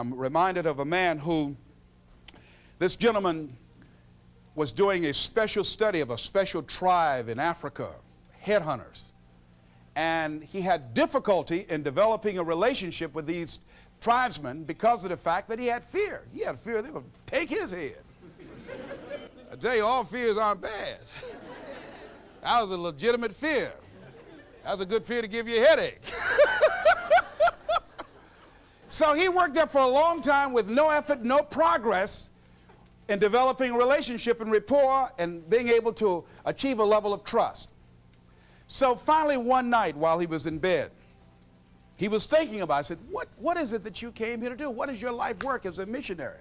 I'm reminded of a man who, this gentleman was doing a special study of a special tribe in Africa, headhunters. And he had difficulty in developing a relationship with these tribesmen because of the fact that he had fear. He had fear they were going to take his head. I tell you, all fears aren't bad. That was a legitimate fear. That's a good fear to give you a headache. So he worked there for a long time with no effort, no progress in developing a relationship and rapport and being able to achieve a level of trust. So finally one night while he was in bed, he was thinking about it. I said, what is it that you came here to do? What is your life work as a missionary?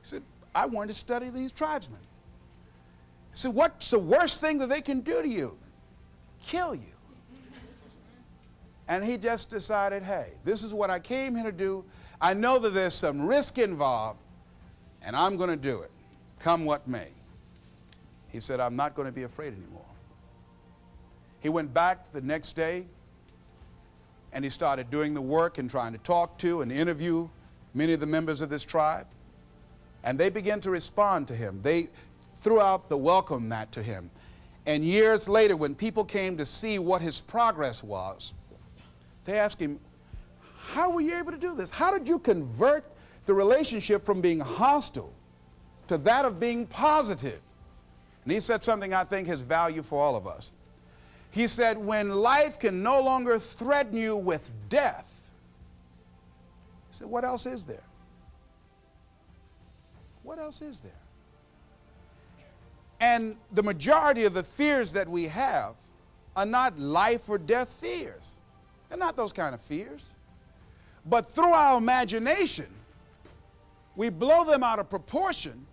He said, I wanted to study these tribesmen. I said, what's the worst thing that they can do to you? Kill you. And he just decided, hey, this is what I came here to do. I know that there's some risk involved, and I'm going to do it, come what may. He said, I'm not going to be afraid anymore. He went back the next day, and he started doing the work and trying to talk to and interview many of the members of this tribe. And they began to respond to him. They threw out the welcome mat to him. And years later, when people came to see what his progress was, they asked him, how were you able to do this? How did you convert the relationship from being hostile to that of being positive? And he said something I think has value for all of us. He said, when life can no longer threaten you with death, he said, what else is there? What else is there? And the majority of the fears that we have are not life or death fears. They're not those kind of fears. But through our imagination, we blow them out of proportion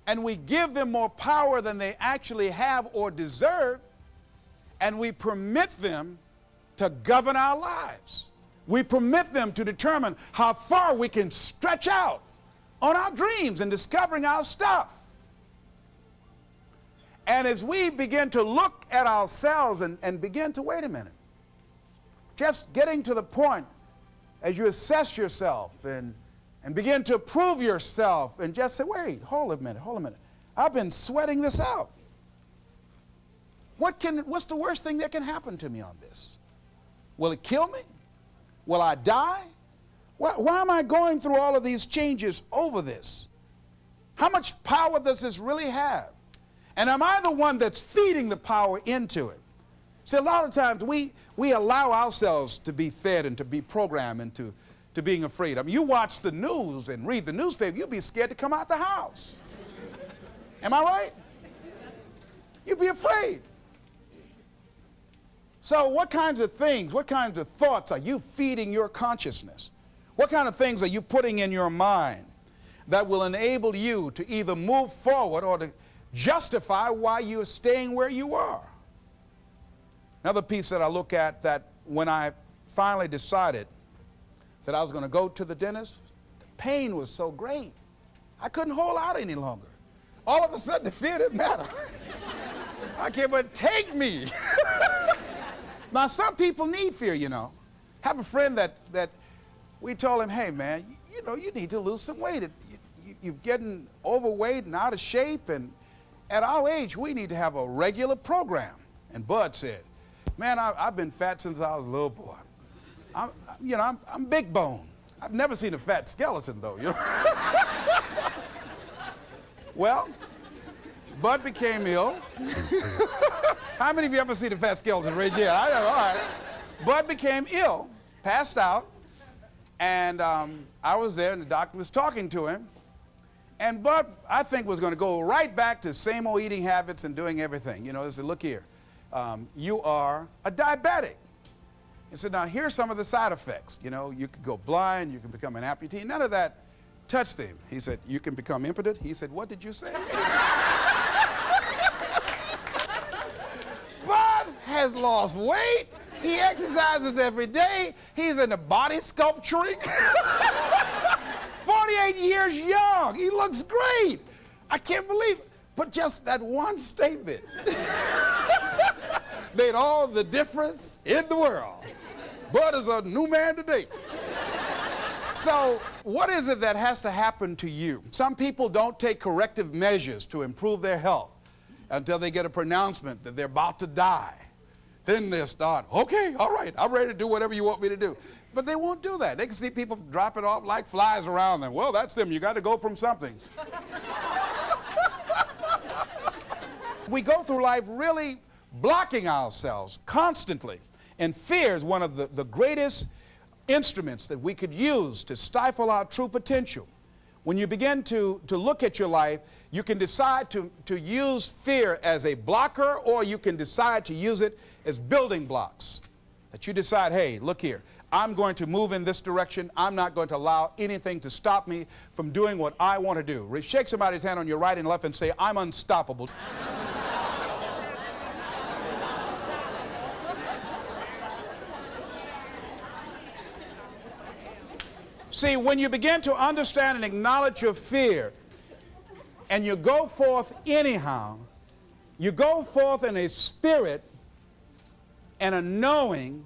and we give them more power than they actually have or deserve, and we permit them to govern our lives. We permit them to determine how far we can stretch out on our dreams and discovering our stuff. And as we begin to look at ourselves and begin to, wait a minute, just getting to the point as you assess yourself and begin to prove yourself and just say, wait, hold a minute. I've been sweating this out. What's the worst thing that can happen to me on this? Will it kill me? Will I die? Why am I going through all of these changes over this? How much power does this really have? And am I the one that's feeding the power into it? See, a lot of times we allow ourselves to be fed and to be programmed into being afraid. I mean, you watch the news and read the newspaper, you'll be scared to come out the house. Am I right? You'll be afraid. So what kinds of things, what kinds of thoughts are you feeding your consciousness? What kind of things are you putting in your mind that will enable you to either move forward or to justify why you're staying where you are? Another piece that I look at, that when I finally decided that I was going to go to the dentist, the pain was so great. I couldn't hold out any longer. All of a sudden, the fear didn't matter. I can't but take me. Now, some people need fear, you know. Have a friend that we told him, hey, man, you know, you need to lose some weight. You're getting overweight and out of shape, and at our age, we need to have a regular program. And Bud said, man, I've been fat since I was a little boy. I'm big bone. I've never seen a fat skeleton, though. You know? Well, Bud became ill. How many of you ever seen a fat skeleton? Raise your hand. I know, all right. Bud became ill, passed out, and I was there, and the doctor was talking to him. And Bud, I think, was going to go right back to same old eating habits and doing everything. You know, they said, look here. You are a diabetic. He said, now here's some of the side effects. You know, you could go blind, you can become an amputee. None of that touched him. He said, you can become impotent. He said, what did you say? Bud has lost weight. He exercises every day. He's into body sculpturing. 48 years young. He looks great. I can't believe it. But just that one statement made all the difference in the world. Bud is a new man today. So what is it that has to happen to you? Some people don't take corrective measures to improve their health until they get a pronouncement that they're about to die. Then they'll start, okay, all right, I'm ready to do whatever you want me to do. But they won't do that. They can see people dropping off like flies around them. Well, that's them. You got to go from something. We go through life really blocking ourselves constantly. And fear is one of the greatest instruments that we could use to stifle our true potential. When you begin to look at your life, you can decide to use fear as a blocker, or you can decide to use it as building blocks. That you decide, hey, look here, I'm going to move in this direction. I'm not going to allow anything to stop me from doing what I want to do. Shake somebody's hand on your right and left and say, I'm unstoppable. See, when you begin to understand and acknowledge your fear, and you go forth anyhow, you go forth in a spirit and a knowing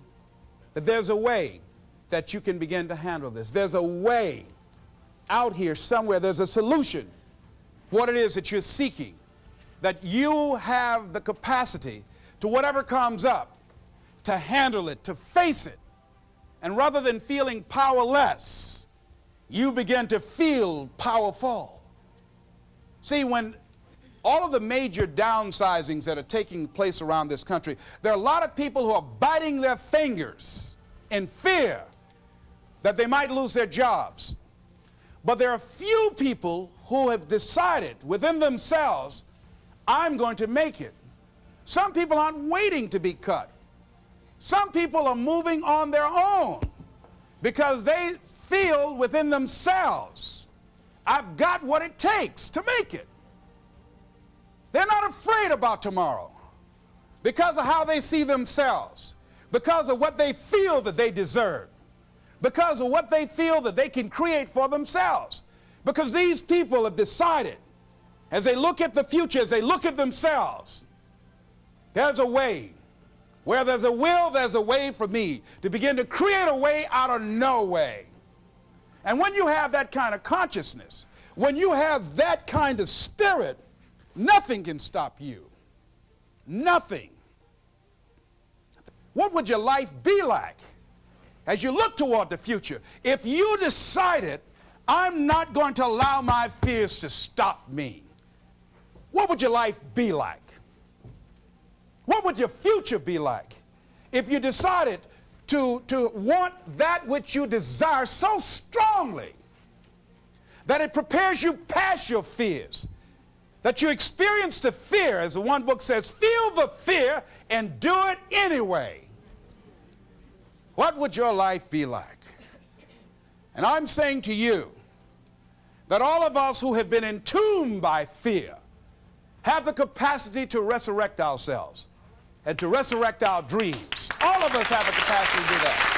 that there's a way that you can begin to handle this. There's a way out here somewhere. There's a solution. What it is that you're seeking, that you have the capacity to whatever comes up, to handle it, to face it. And rather than feeling powerless, you begin to feel powerful. See, when all of the major downsizings that are taking place around this country, there are a lot of people who are biting their fingers in fear that they might lose their jobs. But there are few people who have decided within themselves, I'm going to make it. Some people aren't waiting to be cut. Some people are moving on their own because they feel within themselves, I've got what it takes to make it. They're not afraid about tomorrow because of how they see themselves, because of what they feel that they deserve, because of what they feel that they can create for themselves. Because these people have decided, as they look at the future, as they look at themselves, there's a way. Where there's a will, there's a way for me to begin to create a way out of no way. And when you have that kind of consciousness, when you have that kind of spirit, nothing can stop you. Nothing. What would your life be like as you look toward the future if you decided, I'm not going to allow my fears to stop me? What would your life be like? What would your future be like if you decided to want that which you desire so strongly that it prepares you past your fears, that you experience the fear, as the one book says, feel the fear and do it anyway? What would your life be like? And I'm saying to you that all of us who have been entombed by fear have the capacity to resurrect ourselves and to resurrect our dreams. All of us have a capacity to do that.